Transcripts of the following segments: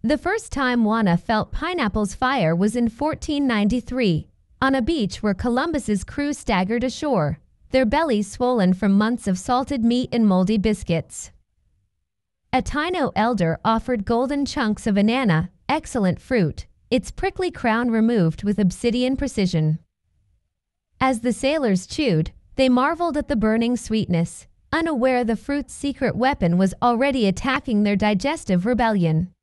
The first time Juana felt pineapple's fire was in 1493, on a beach where Columbus's crew staggered ashore, their bellies swollen from months of salted meat and moldy biscuits. A Taino elder offered golden chunks of anana, excellent fruit, its prickly crown removed with obsidian precision. As the sailors chewed, they marveled at the burning sweetness, unaware the fruit's secret weapon was already attacking their digestive rebellion.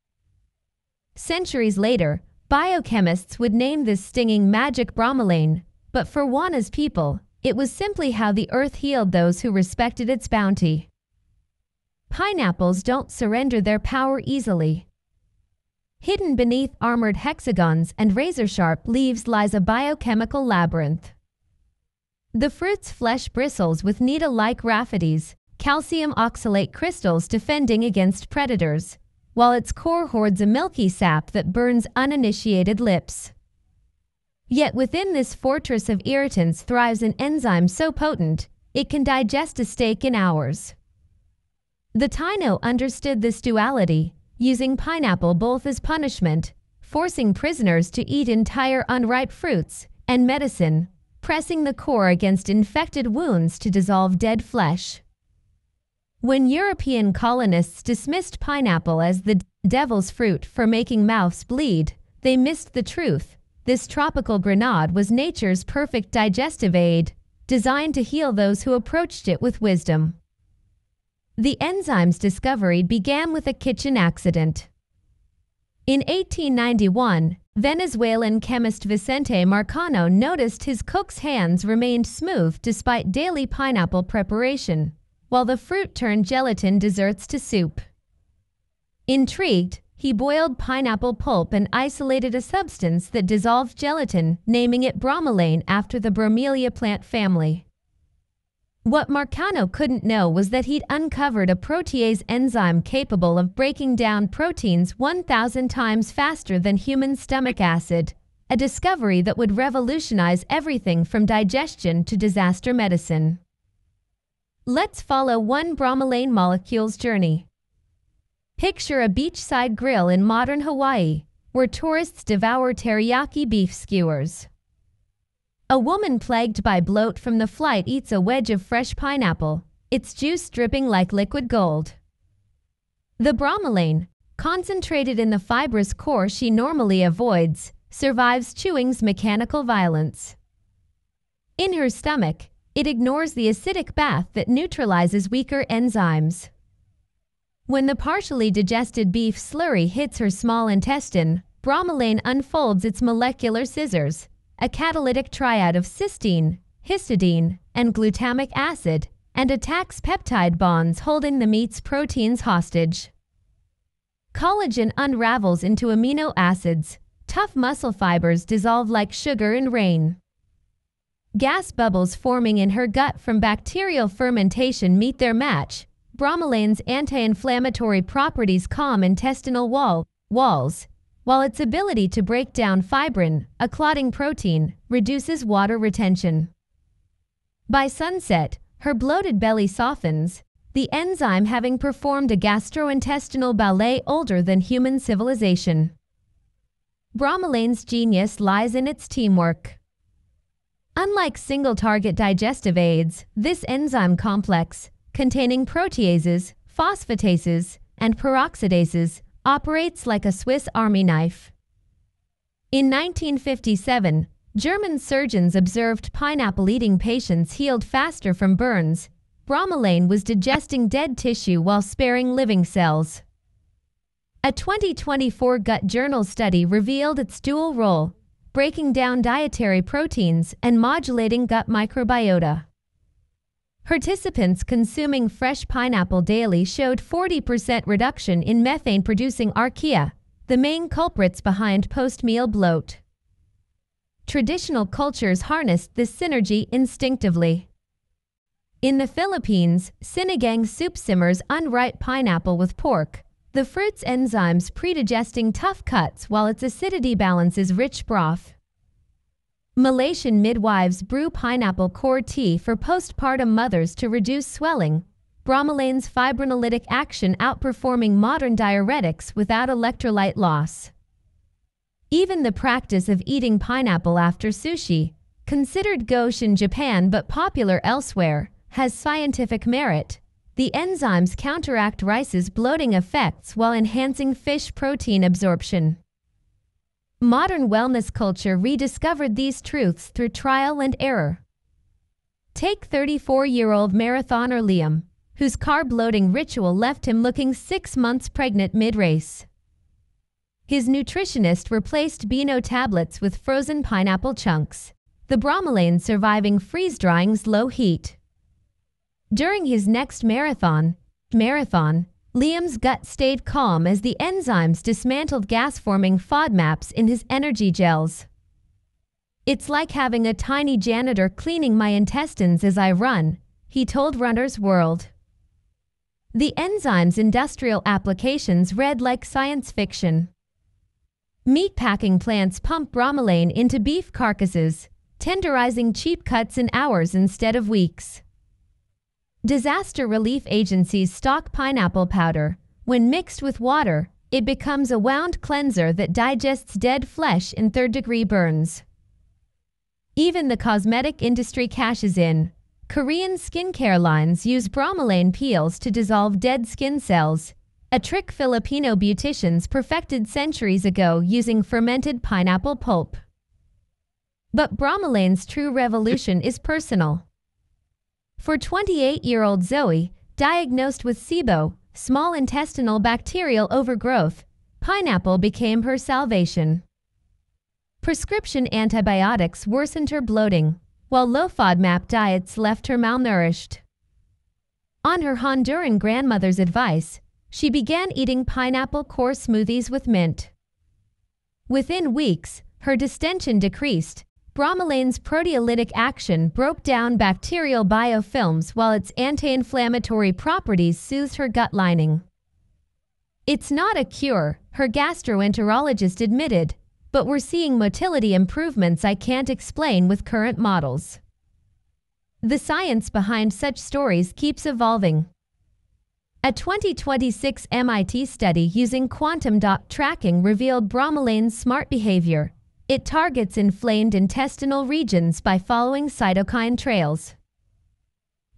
Centuries later, biochemists would name this stinging magic bromelain, but for Juana's people, it was simply how the earth healed those who respected its bounty. Pineapples don't surrender their power easily. Hidden beneath armored hexagons and razor-sharp leaves lies a biochemical labyrinth. The fruit's flesh bristles with needle-like rhaphides, calcium oxalate crystals defending against predators, while its core hoards a milky sap that burns uninitiated lips. Yet within this fortress of irritants thrives an enzyme so potent, it can digest a steak in hours. The Taino understood this duality, using pineapple both as punishment, forcing prisoners to eat entire unripe fruits, and medicine, pressing the core against infected wounds to dissolve dead flesh. When European colonists dismissed pineapple as the devil's fruit for making mouths bleed, they missed the truth. This tropical grenade was nature's perfect digestive aid, designed to heal those who approached it with wisdom. The enzyme's discovery began with a kitchen accident. In 1891, Venezuelan chemist Vicente Marcano noticed his cook's hands remained smooth despite daily pineapple preparation, while the fruit turned gelatin desserts to soup. Intrigued, he boiled pineapple pulp and isolated a substance that dissolved gelatin, naming it bromelain after the Bromelia plant family. What Marcano couldn't know was that he'd uncovered a protease enzyme capable of breaking down proteins 1,000 times faster than human stomach acid, a discovery that would revolutionize everything from digestion to disaster medicine. Let's follow one bromelain molecule's journey. Picture a beachside grill in modern Hawaii, where tourists devour teriyaki beef skewers. A woman plagued by bloat from the flight eats a wedge of fresh pineapple, its juice dripping like liquid gold. The bromelain, concentrated in the fibrous core she normally avoids, survives chewing's mechanical violence. In her stomach, it ignores the acidic bath that neutralizes weaker enzymes. When the partially digested beef slurry hits her small intestine, bromelain unfolds its molecular scissors, a catalytic triad of cysteine, histidine, and glutamic acid, and attacks peptide bonds holding the meat's proteins hostage. Collagen unravels into amino acids, tough muscle fibers dissolve like sugar in rain. Gas bubbles forming in her gut from bacterial fermentation meet their match. Bromelain's anti-inflammatory properties calm intestinal walls, while its ability to break down fibrin, a clotting protein, reduces water retention. By sunset, her bloated belly softens, the enzyme having performed a gastrointestinal ballet older than human civilization. Bromelain's genius lies in its teamwork. Unlike single-target digestive aids, this enzyme complex, containing proteases, phosphatases, and peroxidases, operates like a Swiss Army knife. In 1957, German surgeons observed pineapple-eating patients healed faster from burns. Bromelain was digesting dead tissue while sparing living cells. A 2024 Gut Journal study revealed its dual role, breaking down dietary proteins and modulating gut microbiota. Participants consuming fresh pineapple daily showed 40% reduction in methane-producing archaea, the main culprits behind post-meal bloat. Traditional cultures harnessed this synergy instinctively. In the Philippines, sinigang soup simmers unripe pineapple with pork, the fruit's enzymes predigesting tough cuts while its acidity balances rich broth. Malaysian midwives brew pineapple core tea for postpartum mothers to reduce swelling, bromelain's fibrinolytic action outperforming modern diuretics without electrolyte loss. Even the practice of eating pineapple after sushi, considered gauche in Japan but popular elsewhere, has scientific merit. The enzymes counteract rice's bloating effects while enhancing fish protein absorption. Modern wellness culture rediscovered these truths through trial and error. Take 34-year-old marathoner Liam, whose carb-loading ritual left him looking 6 months pregnant mid-race. His nutritionist replaced Beano tablets with frozen pineapple chunks, the bromelain surviving freeze-drying's low heat. During his next marathon, Liam's gut stayed calm as the enzymes dismantled gas-forming FODMAPs in his energy gels. "It's like having a tiny janitor cleaning my intestines as I run," he told Runner's World. The enzyme's industrial applications read like science fiction. Meatpacking plants pump bromelain into beef carcasses, tenderizing cheap cuts in hours instead of weeks. Disaster relief agencies stock pineapple powder. When mixed with water, it becomes a wound cleanser that digests dead flesh in third-degree burns. Even the cosmetic industry cashes in. Korean skincare lines use bromelain peels to dissolve dead skin cells, a trick Filipino beauticians perfected centuries ago using fermented pineapple pulp. But bromelain's true revolution is personal. For 28-year-old Zoe, diagnosed with SIBO, small intestinal bacterial overgrowth, pineapple became her salvation. Prescription antibiotics worsened her bloating, while low FODMAP diets left her malnourished. On her Honduran grandmother's advice, she began eating pineapple core smoothies with mint. Within weeks, her distension decreased. Bromelain's proteolytic action broke down bacterial biofilms while its anti-inflammatory properties soothed her gut lining. "It's not a cure," her gastroenterologist admitted, "but we're seeing motility improvements I can't explain with current models." The science behind such stories keeps evolving. A 2026 MIT study using quantum dot tracking revealed bromelain's smart behavior. It targets inflamed intestinal regions by following cytokine trails.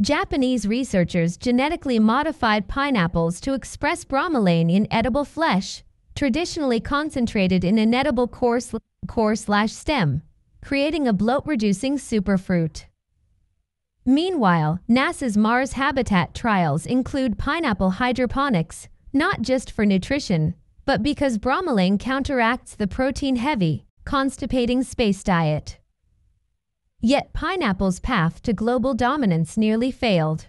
Japanese researchers genetically modified pineapples to express bromelain in edible flesh, traditionally concentrated in inedible core/stem, creating a bloat-reducing superfruit. Meanwhile, NASA's Mars habitat trials include pineapple hydroponics, not just for nutrition, but because bromelain counteracts the protein-heavy, constipating space diet. Yet pineapple's path to global dominance nearly failed.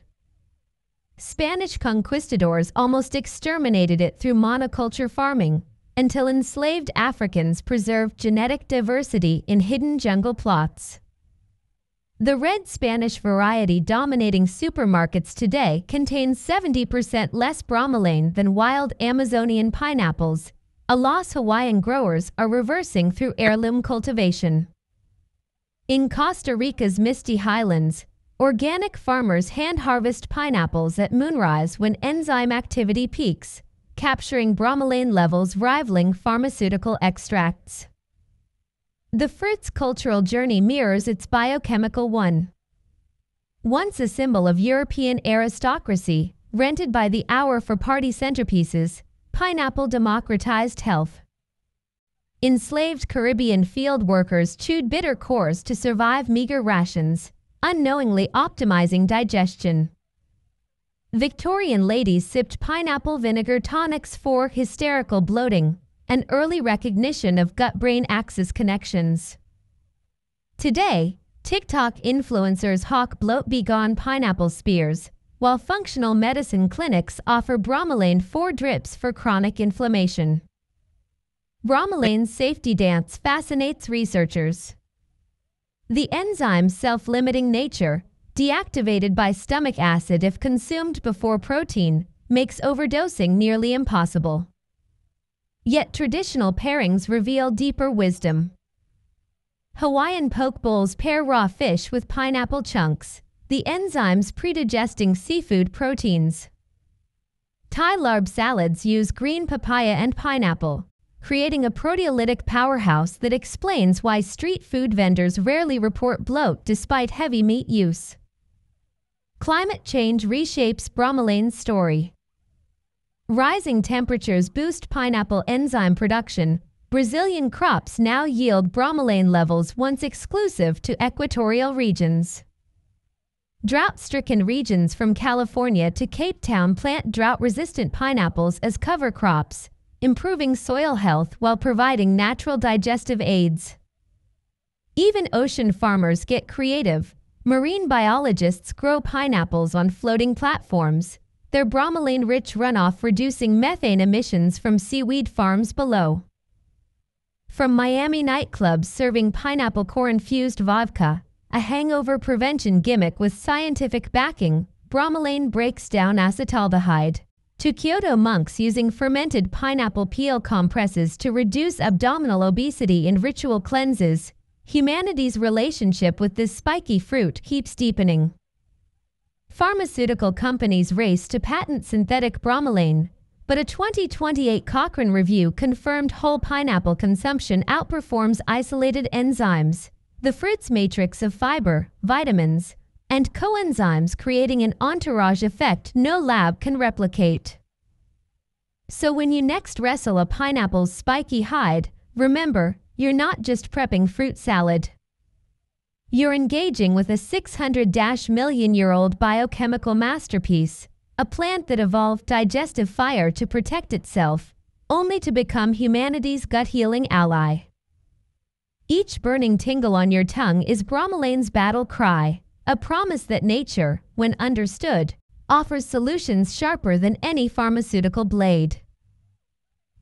Spanish conquistadors almost exterminated it through monoculture farming, until enslaved Africans preserved genetic diversity in hidden jungle plots. The red Spanish variety dominating supermarkets today contains 70% less bromelain than wild Amazonian pineapples, a loss Hawaiian growers are reversing through heirloom cultivation. In Costa Rica's misty highlands, organic farmers hand-harvest pineapples at moonrise when enzyme activity peaks, capturing bromelain levels rivaling pharmaceutical extracts. The fruit's cultural journey mirrors its biochemical one. Once a symbol of European aristocracy, rented by the hour for party centerpieces, pineapple democratized health. Enslaved Caribbean field workers chewed bitter cores to survive meager rations, unknowingly optimizing digestion. Victorian ladies sipped pineapple vinegar tonics for hysterical bloating, an early recognition of gut-brain axis connections. Today, TikTok influencers hawk bloat-begone pineapple spears, while functional medicine clinics offer bromelain 4 drips for chronic inflammation. Bromelain's safety dance fascinates researchers. The enzyme's self-limiting nature, deactivated by stomach acid if consumed before protein, makes overdosing nearly impossible. Yet traditional pairings reveal deeper wisdom. Hawaiian poke bowls pair raw fish with pineapple chunks, the enzymes predigesting seafood proteins. Thai larb salads use green papaya and pineapple, creating a proteolytic powerhouse that explains why street food vendors rarely report bloat despite heavy meat use. Climate change reshapes bromelain's story. Rising temperatures boost pineapple enzyme production. Brazilian crops now yield bromelain levels once exclusive to equatorial regions. Drought-stricken regions from California to Cape Town plant drought-resistant pineapples as cover crops, improving soil health while providing natural digestive aids. Even ocean farmers get creative. Marine biologists grow pineapples on floating platforms, their bromelain-rich runoff reducing methane emissions from seaweed farms below. From Miami nightclubs serving pineapple core-infused vodka, a hangover prevention gimmick with scientific backing, bromelain breaks down acetaldehyde, to Kyoto monks using fermented pineapple peel compresses to reduce abdominal obesity in ritual cleanses, humanity's relationship with this spiky fruit keeps deepening. Pharmaceutical companies race to patent synthetic bromelain, but a 2028 Cochrane review confirmed whole pineapple consumption outperforms isolated enzymes, the fruit's matrix of fiber, vitamins, and coenzymes creating an entourage effect no lab can replicate. So when you next wrestle a pineapple's spiky hide, remember, you're not just prepping fruit salad. You're engaging with a 600-million-year-old biochemical masterpiece, a plant that evolved digestive fire to protect itself, only to become humanity's gut-healing ally. Each burning tingle on your tongue is bromelain's battle cry, a promise that nature, when understood, offers solutions sharper than any pharmaceutical blade.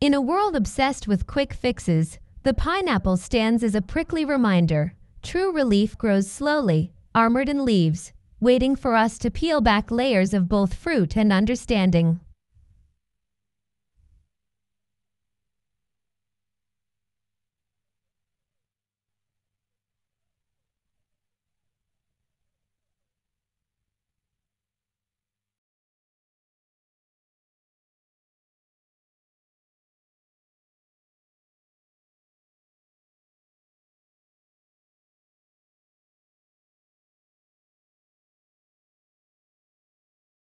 In a world obsessed with quick fixes, the pineapple stands as a prickly reminder. True relief grows slowly, armored in leaves, waiting for us to peel back layers of both fruit and understanding.